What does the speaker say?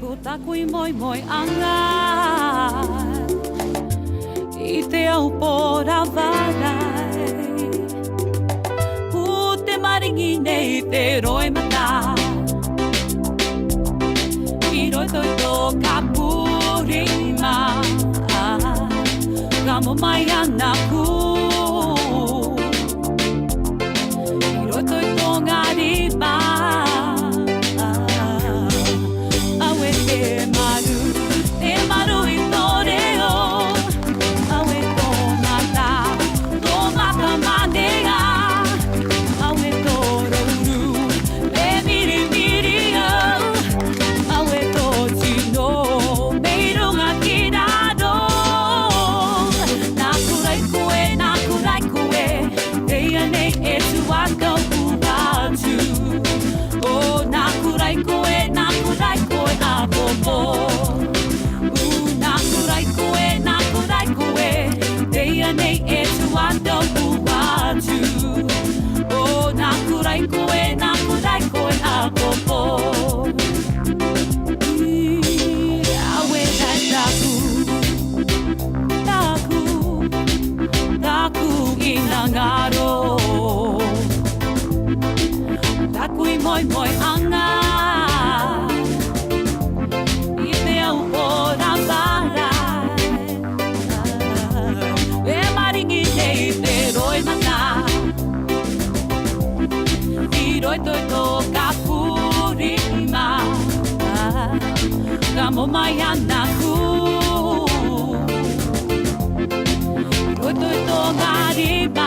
Tako'y mo'y angat I te au pora varai Ku te maringi nei te roi mata I roi toi tō ka purima Ka mo mai ana ku I roi toi tō ngā riba Moi angat I te au pora varai E maringi nei te roi mana I roi toi tō ka purima Ka mo mai ana ku I roi toi tō ngā riba